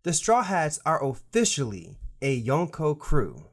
The Straw Hats are officially a Yonko crew.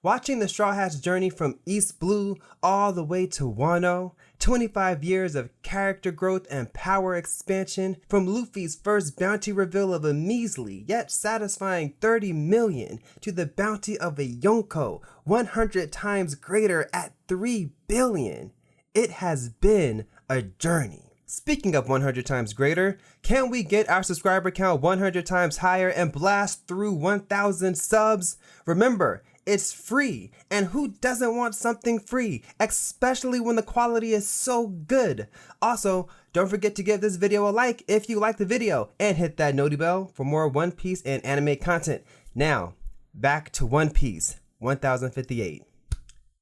Watching the Straw Hats journey from East Blue all the way to Wano, 25 years of character growth and power expansion, from Luffy's first bounty reveal of a measly yet satisfying 30 million to the bounty of a Yonko 100 times greater at 3 billion. It has been a journey. Speaking of 100 times greater, can we get our subscriber count 100 times higher and blast through 1,000 subs? Remember, it's free, and who doesn't want something free, especially when the quality is so good? Also, don't forget to give this video a like if you like the video, and hit that noti bell for more One Piece and anime content. Now, back to One Piece 1058.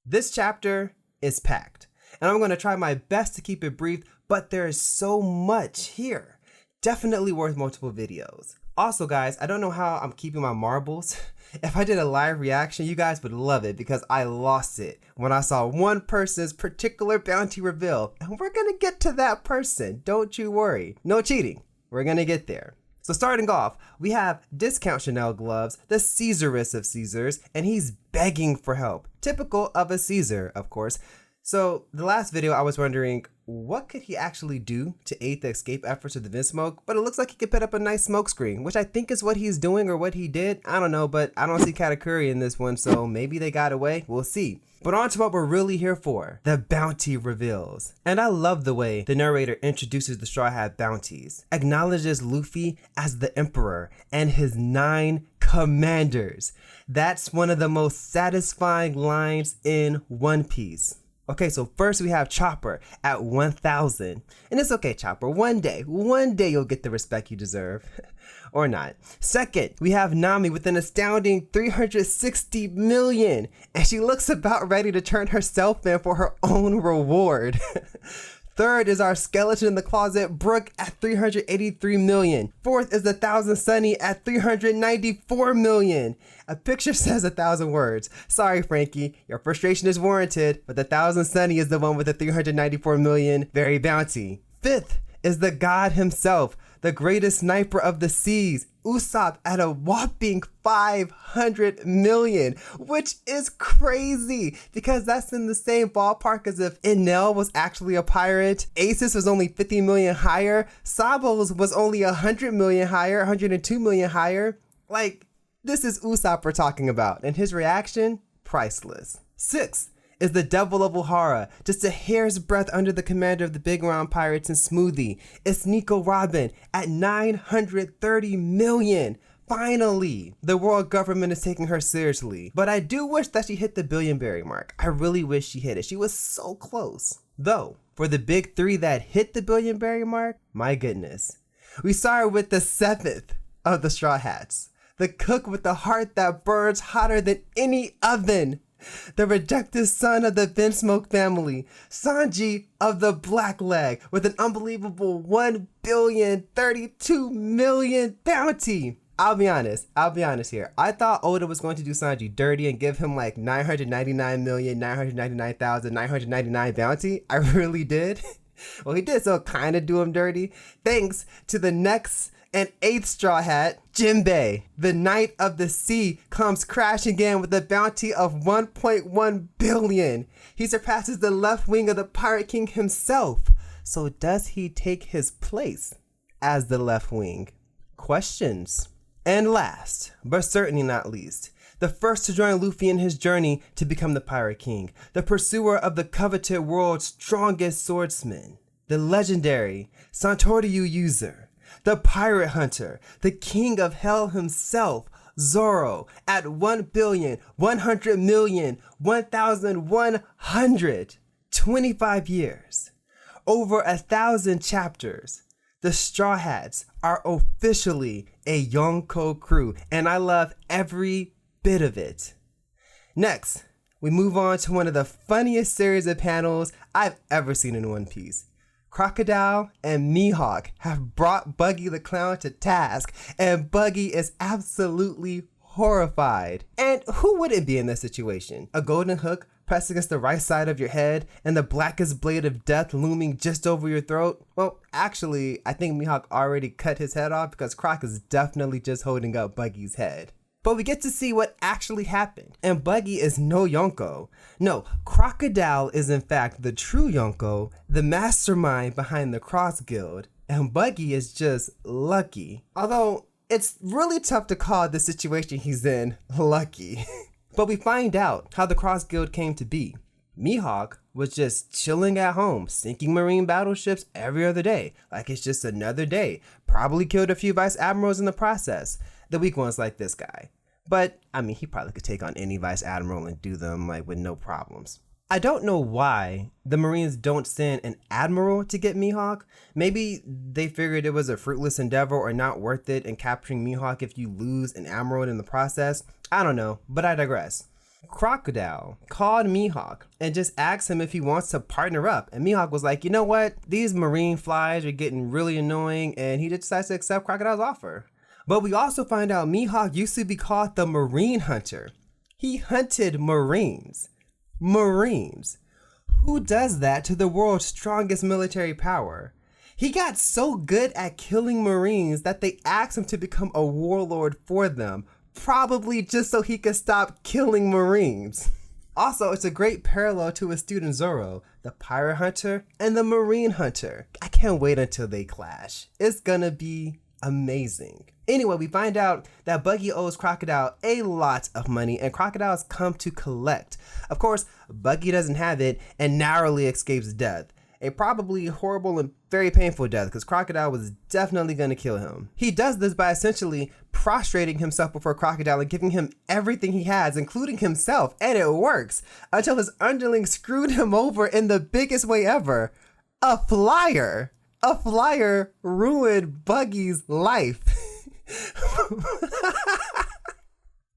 This chapter is packed, and I'm going to try my best to keep it brief, but there is so much here. Definitely worth multiple videos. Also guys, I don't know how I'm keeping my marbles. If I did a live reaction, you guys would love it because I lost it when I saw one person's particular bounty reveal. And we're gonna get to that person, don't you worry. No cheating, we're gonna get there. So starting off, we have Discount Chanel Gloves, the Caesarus of Caesars, and he's begging for help. Typical of a Caesar, of course. So the last video I was wondering, what could he actually do to aid the escape efforts of the Vinsmoke? But it looks like he could put up a nice smoke screen, which I think is what he's doing or what he did. I don't know, but I don't see Katakuri in this one, so maybe they got away. We'll see. But on to what we're really here for, the bounty reveals. And I love the way the narrator introduces the Straw Hat bounties, acknowledges Luffy as the Emperor and his 9 commanders. That's one of the most satisfying lines in One Piece. Okay, so first we have Chopper at 1,000. And it's okay, Chopper, one day you'll get the respect you deserve. Or not. Second, we have Nami with an astounding 360 million. And she looks about ready to turn herself in for her own reward. Third is our skeleton in the closet, Brook, at 383 million. Fourth is the 1,000 Sunny at 394 million. A picture says 1,000 words. Sorry, Frankie, your frustration is warranted, but the 1,000 Sunny is the one with the 394 million very bounty. Fifth is the god himself, the greatest sniper of the seas, Usopp, at a whopping 500 million, which is crazy because that's in the same ballpark as if Enel was actually a pirate, Aces was only 50 million higher, Sabo's was only 100 million higher, 102 million higher. Like, this is Usopp we're talking about, and his reaction, priceless. Sixth is the Devil of Ohara, just a hair's breadth under the commander of the Big Round Pirates and Smoothie. It's Nico Robin at 930 million. Finally, the world government is taking her seriously. But I do wish that she hit the billion-berry mark. I really wish she hit it. She was so close. Though, for the big 3 that hit the billion-berry mark, my goodness. We start with the 7th of the Straw Hats. The cook with the heart that burns hotter than any oven. The rejected son of the Vinsmoke family, Sanji of the Black Leg, with an unbelievable 1,032 million bounty. I'll be honest here. I thought Oda was going to do Sanji dirty and give him like 999,999,999 bounty. I really did. Well, he did, so kind of do him dirty. Thanks to the next and 8th Straw Hat, Jinbei, the Knight of the Sea, comes crashing in with a bounty of 1.1 billion. He surpasses the left wing of the Pirate King himself. So does he take his place as the left wing? Questions. And last, but certainly not least, the first to join Luffy in his journey to become the Pirate King, the pursuer of the coveted world's strongest swordsman, the legendary Santoryu user, the pirate hunter, the king of hell himself, Zoro, at 1,100,000,1,100. 25 years. Over 1,000 chapters. The Straw Hats are officially a Yonko crew, and I love every bit of it. Next, we move on to one of the funniest series of panels I've ever seen in One Piece. Crocodile and Mihawk have brought Buggy the Clown to task, and Buggy is absolutely horrified. And who wouldn't be in this situation? A golden hook pressed against the right side of your head and the blackest blade of death looming just over your throat? Well, actually, I think Mihawk already cut his head off because Croc is definitely just holding up Buggy's head. But we get to see what actually happened, and Buggy is no Yonko. No, Crocodile is in fact the true Yonko, the mastermind behind the Cross Guild, and Buggy is just lucky. Although, it's really tough to call the situation he's in lucky. But we find out how the Cross Guild came to be. Mihawk was just chilling at home, sinking marine battleships every other day, like it's just another day. Probably killed a few vice admirals in the process. The weak ones like this guy. But, I mean, he probably could take on any vice admiral and do them like with no problems. I don't know why the Marines don't send an admiral to get Mihawk. Maybe they figured it was a fruitless endeavor or not worth it in capturing Mihawk if you lose an admiral in the process. I don't know, but I digress. Crocodile called Mihawk and just asked him if he wants to partner up. And Mihawk was like, you know what? These Marine flies are getting really annoying, and he decides to accept Crocodile's offer. But we also find out Mihawk used to be called the Marine Hunter. He hunted Marines. Marines. Who does that to the world's strongest military power? He got so good at killing Marines that they asked him to become a warlord for them, probably just so he could stop killing Marines. Also, it's a great parallel to his student Zoro, the Pirate Hunter and the Marine Hunter. I can't wait until they clash. It's gonna be amazing. Anyway, we find out that Buggy owes Crocodile a lot of money, and Crocodile's come to collect. Of course, Buggy doesn't have it and narrowly escapes death. A probably horrible and very painful death, because Crocodile was definitely going to kill him. He does this by essentially prostrating himself before Crocodile and giving him everything he has, including himself, and it works, until his underling screwed him over in the biggest way ever. A flyer! A flyer ruined Buggy's life.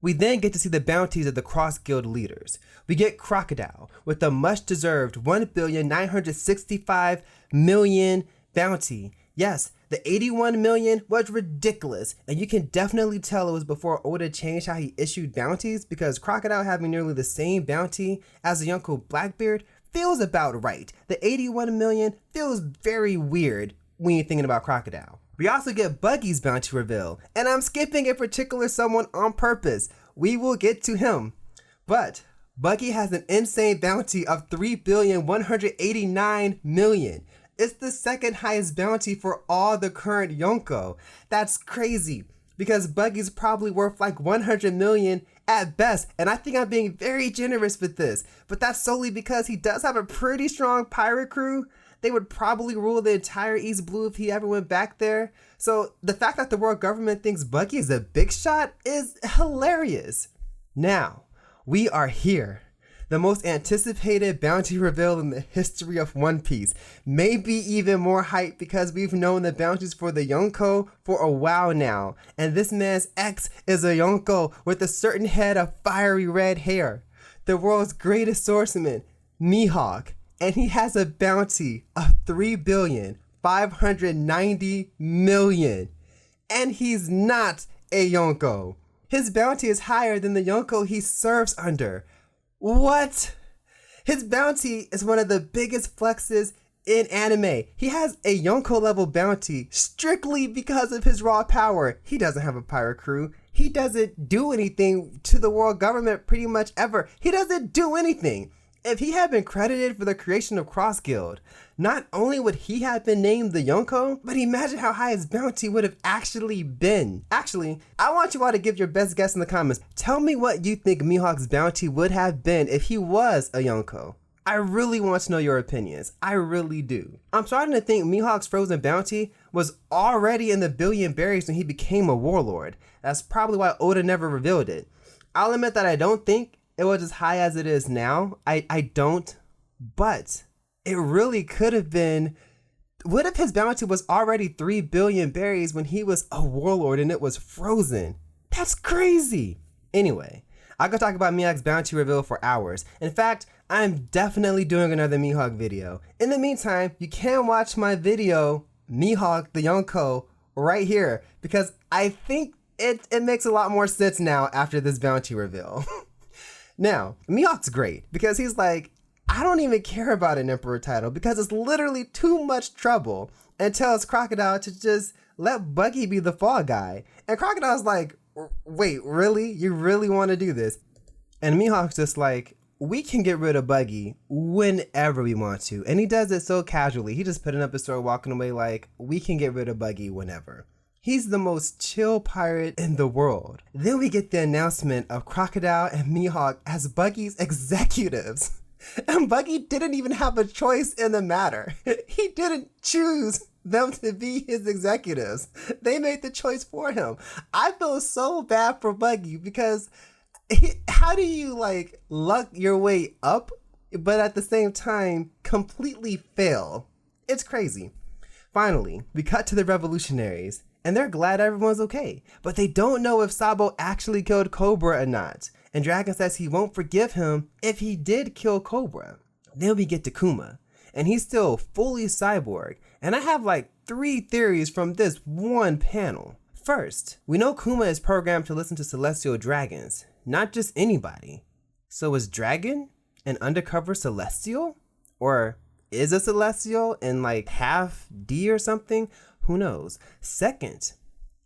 We then get to see the bounties of the Cross Guild leaders. We get Crocodile with the much-deserved 1,965,000,000 bounty. Yes, the 81 million was ridiculous, and you can definitely tell it was before Oda changed how he issued bounties, because Crocodile having nearly the same bounty as the Yonko Blackbeard feels about right. The 81 million feels very weird when you're thinking about Crocodile. We also get Buggy's bounty reveal, and I'm skipping a particular someone on purpose. We will get to him. But Buggy has an insane bounty of 3,189,000,000. It's the second highest bounty for all the current Yonko. That's crazy, because Buggy's probably worth like 100 million at best, and I think I'm being very generous with this, but that's solely because he does have a pretty strong pirate crew. They would probably rule the entire East Blue if he ever went back there. So the fact that the world government thinks Buggy is a big shot is hilarious. Now, we are here. The most anticipated bounty reveal in the history of One Piece. Maybe even more hype because we've known the bounties for the Yonko for a while now. And this man's ex is a Yonko with a certain head of fiery red hair. The world's greatest swordsman, Mihawk. And he has a bounty of 3,590,000,000. And he's not a Yonko. His bounty is higher than the Yonko he serves under. What? His bounty is one of the biggest flexes in anime. He has a Yonko level bounty strictly because of his raw power. He doesn't have a pirate crew. He doesn't do anything to the world government pretty much ever. He doesn't do anything. If he had been credited for the creation of Cross Guild, not only would he have been named the Yonko, but imagine how high his bounty would have actually been. Actually, I want you all to give your best guess in the comments. Tell me what you think Mihawk's bounty would have been if he was a Yonko. I really want to know your opinions. I really do. I'm starting to think Mihawk's frozen bounty was already in the billion berries when he became a warlord. That's probably why Oda never revealed it. I'll admit that I don't think it was as high as it is now. I don't, but it really could have been. What if his bounty was already 3 billion berries when he was a warlord and it was frozen? That's crazy. Anyway, I could talk about Mihawk's bounty reveal for hours. In fact, I'm definitely doing another Mihawk video. In the meantime, you can watch my video, Mihawk the Yonko, right here, because I think it makes a lot more sense now after this bounty reveal. Now, Mihawk's great because he's like, I don't even care about an emperor title because it's literally too much trouble, and tells Crocodile to just let Buggy be the fall guy. And Crocodile's like, wait, really? You really want to do this? And Mihawk's just like, we can get rid of Buggy whenever we want to. And he does it so casually. He just putting up his sword, walking away like, we can get rid of Buggy whenever. He's the most chill pirate in the world. Then we get the announcement of Crocodile and Mihawk as Buggy's executives. And Buggy didn't even have a choice in the matter. He didn't choose them to be his executives. They made the choice for him. I feel so bad for Buggy because how do you like luck your way up, but at the same time completely fail? It's crazy. Finally, we cut to the revolutionaries, and they're glad everyone's okay, but they don't know if Sabo actually killed Cobra or not. And Dragon says he won't forgive him if he did kill Cobra. Then we get to Kuma, and he's still fully cyborg. And I have like 3 theories from this one panel. First, we know Kuma is programmed to listen to celestial dragons, not just anybody. So is Dragon an undercover celestial? Or is a celestial in like half D or something? Who knows? Second,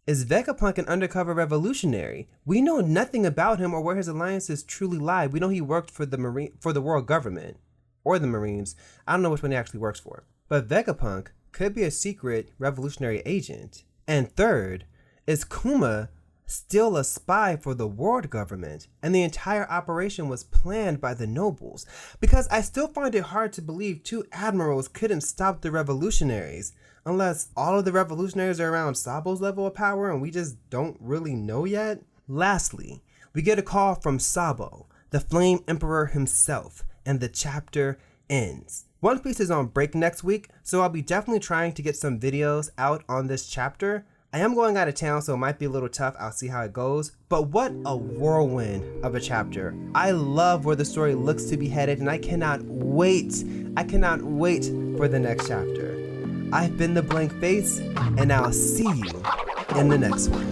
is Vegapunk an undercover revolutionary? We know nothing about him or where his alliances truly lie. We know he worked for the world government or the Marines. I don't know which one he actually works for. But Vegapunk could be a secret revolutionary agent. And third, is Kuma still a spy for the world government and the entire operation was planned by the nobles? Because I still find it hard to believe 2 admirals couldn't stop the revolutionaries. Unless all of the revolutionaries are around Sabo's level of power and we just don't really know yet. Lastly, we get a call from Sabo, the Flame Emperor himself, and the chapter ends. One Piece is on break next week, so I'll be definitely trying to get some videos out on this chapter. I am going out of town, so it might be a little tough. I'll see how it goes. But what a whirlwind of a chapter. I love where the story looks to be headed, and I cannot wait. I cannot wait for the next chapter. I've been the Blank Face, and I'll see you in the next one.